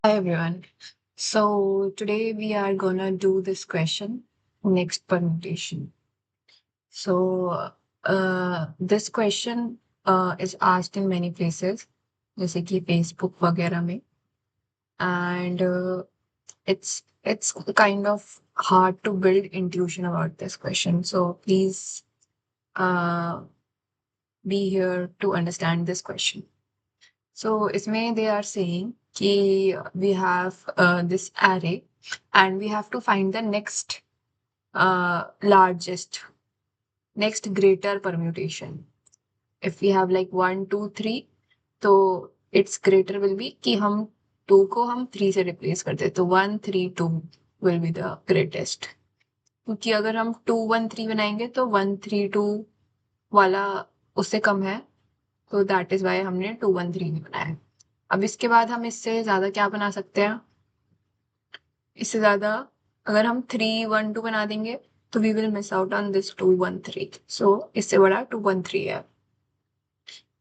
Hi everyone. So today we are gonna do this question, next permutation. So this question is asked in many places, जैसे कि Facebook वगैरह में, and it's kind of hard to build intuition about this question. So please uh, be here to understand this question. So इसमें they are saying कि we have this array and we have to find the next largest, next greater permutation. If we have like 1, 2, 3, तो its greater will be कि हम 2 को हम 3 से replace कर दे तो 1, 3, 2 will be the greatest. क्योंकि अगर हम 2, 1, 3 बनाएंगे तो 1, 3, 2 वाला उससे कम है, तो दैट इज वाई हमने 2, 1, 3 भी बनाया है. अब इसके बाद हम इससे ज्यादा क्या बना सकते हैं? इससे ज्यादा अगर हम 3, 1, 2 बना देंगे तो we will miss out on this 2, 1, 3. So इससे बड़ा 2, 1, 3 है.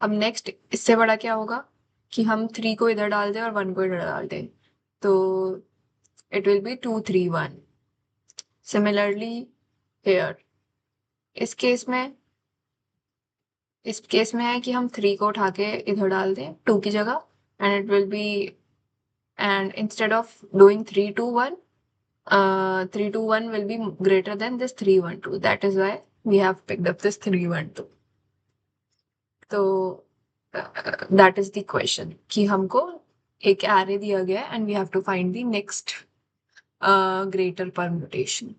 अब नेक्स्ट इससे बड़ा क्या होगा कि हम 3 को इधर डाल दें और 1 को इधर डाल दें, तो it will be 2, 3, 1. Similarly here इस केस में है कि हम 3 को उठा के इधर डाल दें 2 की जगह, and it will be, and instead of doing 3, 2, 1, 3, 2, 1 will be greater than this 3, 1, 2. That is why we have picked up this 3, 1, 2. तो that is the question कि हमको एक array दिया गया है and we have to find the next greater permutation.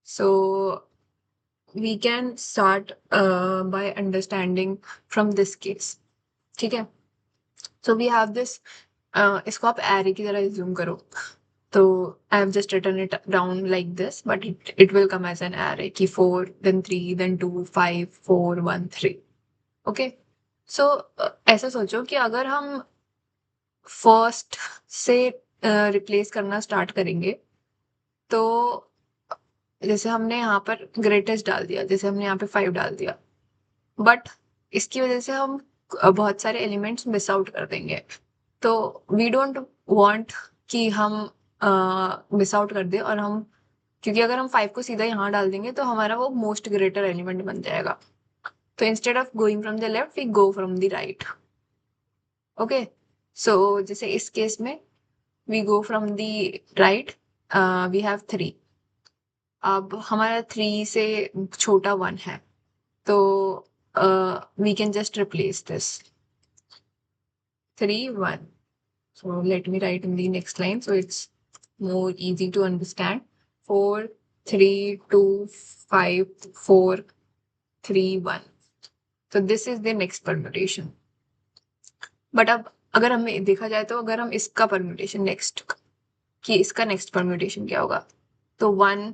So we can start by understanding from this case. ठीक है? So we have this, इसको आप array की तरह assume करो. So I have just written it down like this, but it will come as an array कि 4, then 3, then 2, 5, 4, 1, 3. Okay? So ऐसा सोचो कि अगर हम फर्स्ट से रिप्लेस करना स्टार्ट करेंगे, तो जैसे हमने यहाँ पर ग्रेटेस्ट डाल दिया, जैसे हमने यहाँ पे 5 डाल दिया, बट इसकी वजह से हम बहुत सारे एलिमेंट्स मिस आउट कर देंगे. तो वी डोंट वांट कि हम मिस आउट कर दे, और हम, क्योंकि अगर हम 5 को सीधा यहाँ डाल देंगे तो हमारा वो मोस्ट ग्रेटर एलिमेंट बन जाएगा. तो instead of going from the left we go from the right. Okay, so जैसे इस केस में we go from the right, we have 3. अब हमारा 3 से छोटा 1 है, तो we can just replace this 3, 1. So let me write in the next line so it's more easy to understand. 4, 3, 2, 5, 4, 3, 1. So this is the next permutation. But अब अगर हमें देखा जाए तो अगर हम इसका परम्यूटेशन नेक्स्ट, कि इसका नेक्स्ट परम्यूटेशन क्या होगा, तो 1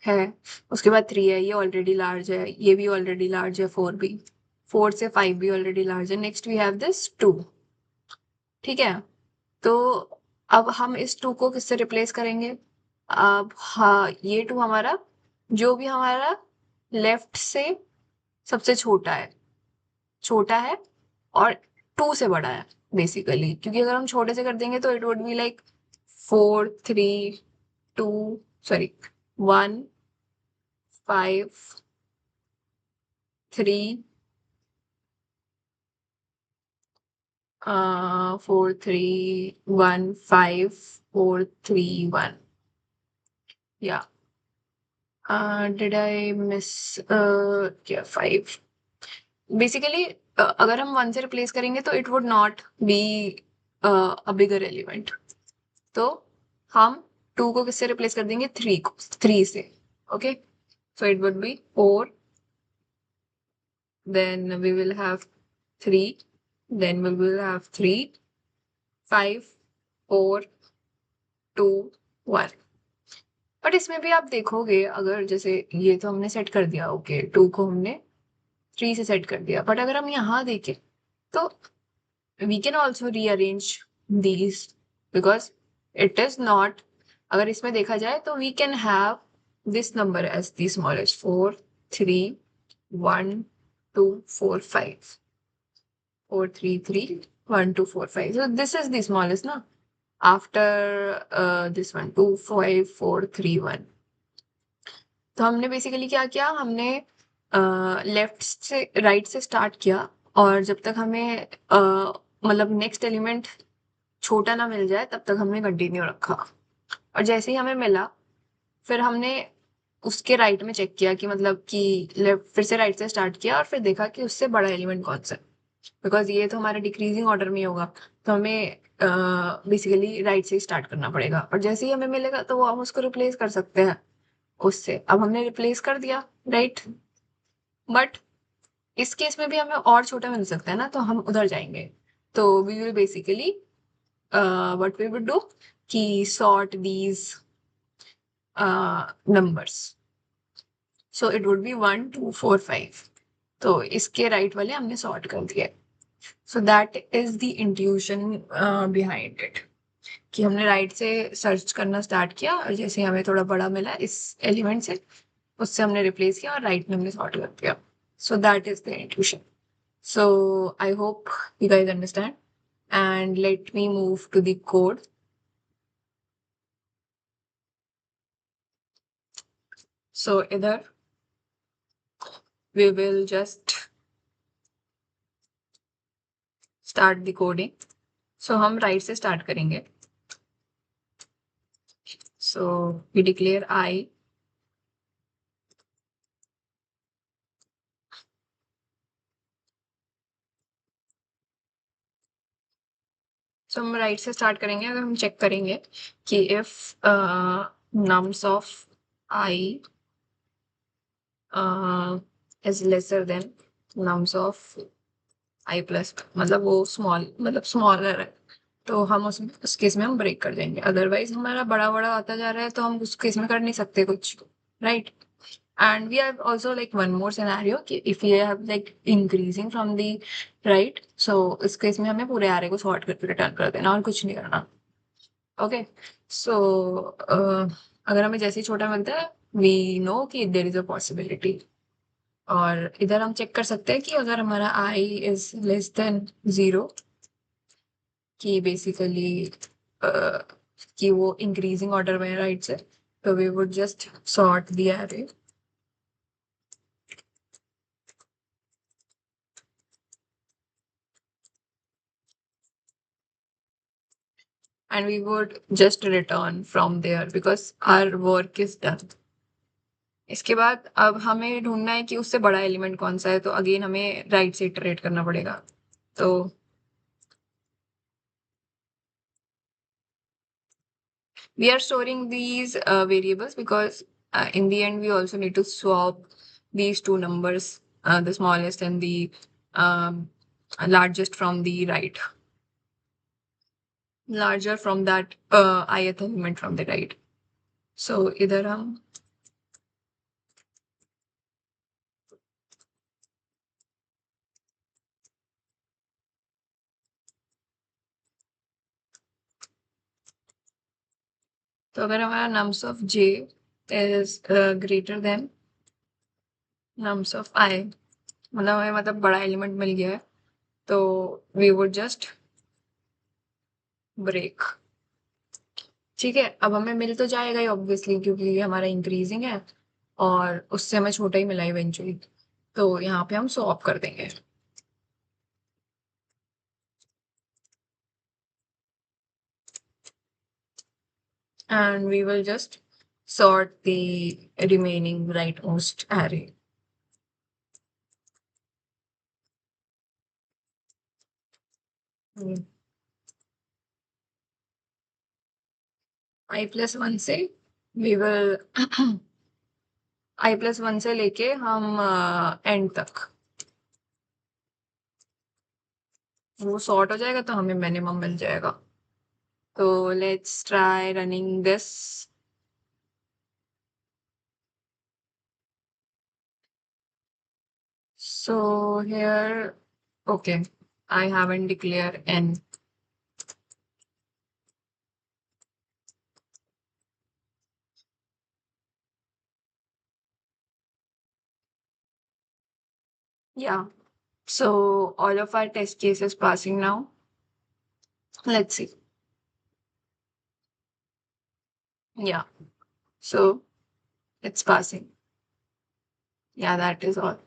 है, उसके बाद 3 है, ये ऑलरेडी लार्ज है, ये भी ऑलरेडी लार्ज है, 4 भी, 4 से 5 भी ऑलरेडी लार्ज है. Next we have this 2. ठीक है, तो अब हम इस 2 को किससे रिप्लेस करेंगे? अब हाँ, ये 2 हमारा, जो भी हमारा लेफ्ट से सबसे छोटा है और 2 से बड़ा है बेसिकली, क्योंकि अगर हम छोटे से कर देंगे तो it would be like 4, 3, 2, sorry 1, 5, 3, 4, 3, 1, 5, 4, 3, 1. Yeah. Did I miss? Yeah, 5. Basically अगर हम 1 से रिप्लेस करेंगे तो it would not be a bigger element. तो हम 2 को किससे रिप्लेस कर देंगे? 3 से. Okay, so it would B 4, then we will have 3, then we will have 3, 5, 4, 2, 1. But इसमें भी आप देखोगे, अगर जैसे ये तो हमने सेट कर दिया, ओके, 2 को हमने 3 से सेट कर दिया, बट अगर हम यहाँ देखें तो we can also rearrange these, because it is not, अगर इसमें देखा जाए तो we can have this number as the smallest, 4, 3, 1, 2, 4, 5, 4, 3, 3, 1, 2, 4, 5. So this is the smallest, na? After this one, 2, 5, 4, 3, 1. तो हमने बेसिकली क्या किया, हमने लेफ्ट से राइट से स्टार्ट किया, और जब तक हमें मतलब नेक्स्ट एलिमेंट छोटा ना मिल जाए तब तक हमने कंटिन्यू रखा। और जैसे ही हमें मिला, फिर हमने उसके राइट में चेक किया कि मतलब कि लेफ्ट, फिर से राइट से स्टार्ट किया और फिर देखा कि उससे बड़ा एलिमेंट कौन सा है, बिकॉज ये तो हमारे डिक्रीजिंग ऑर्डर में ही होगा। तो हमें बेसिकली राइट से ही स्टार्ट करना पड़ेगा, और जैसे ही हमें मिलेगा तो वो हम उसको रिप्लेस कर सकते हैं उससे। अब हमने रिप्लेस कर दिया, राइट। बट इस केस में भी हमें और छोटा मिल सकता है ना, तो हम उधर जाएंगे। तो we will basically what we would do कि sort these numbers. So it would be 1, 2, 4, 5। तो इसके राइट वाले हमने सॉर्ट कर दिए। So that is the intuition behind it, कि हमने राइट से सर्च करना स्टार्ट किया, और जैसे हमें थोड़ा बड़ा मिला इस एलिमेंट से, उससे हमने रिप्लेस किया और राइट में हमने सॉर्ट कर दिया। So that is the intuition. So I hope you guys understand. And let me move to the code. So either we will just start the coding. So हम right से start करेंगे. So we declare I. So हम right से start करेंगे। अगर हम check करेंगे कि if nums of I is lesser than nums of I plus, मतलब वो small, मतलब smaller है, तो हम उस केस में हम ब्रेक कर देंगे। अदरवाइज हमारा बड़ा बड़ा आता जा रहा है तो हम उस केस में कर नहीं सकते कुछ, right. And we have also like one more scenario कि if you have like increasing from the right, सो इस केस में हमें पूरे एरे को सॉर्ट करके रिटर्न कर देना और कुछ नहीं करना। ओके। सो अगर हमें जैसे ही छोटा मिलता है, वी नो कि देर इज अ पॉसिबिलिटी। और इधर हम चेक कर सकते हैं कि अगर हमारा आई इज लेस देन 0, कि बेसिकली कि वो इंक्रीजिंग ऑर्डर में है राइट से, तो we would just sort the array. And we would just return from there because our work is done. इसके बाद अब हमें ढूंढना है कि उससे बड़ा एलिमेंट कौन सा है, तो अगेन हमें राइट से इटरेट करना पड़ेगा। तो we are storing these variables because in the end we also need to swap these two numbers, the smallest and the um, largest from the right, larger from that ith element from the right. So इधर हम तो अगर हमारा nums of j is greater than nums of I, मतलब हमें मतलब बड़ा element मिल गया है, तो we would just break। ठीक है, अब हमें मिल तो जाएगा ही ऑब्वियसली, क्योंकि ये हमारा इंक्रीजिंग है और उससे हमें छोटा ही मिला इवेंचुअली। तो यहाँ पे हम स्वैप कर देंगे। And we will just sort the remaining rightmost array. I+1 से we will I+1 से लेके हम एंड तक वो सॉर्ट हो जाएगा, तो हमें मिनिमम मिल जाएगा। तो let's try running this. So here, okay, I haven't declared n. Yeah, so all of our test cases passing now. Let's see. Yeah. So it's passing. Yeah, that is all.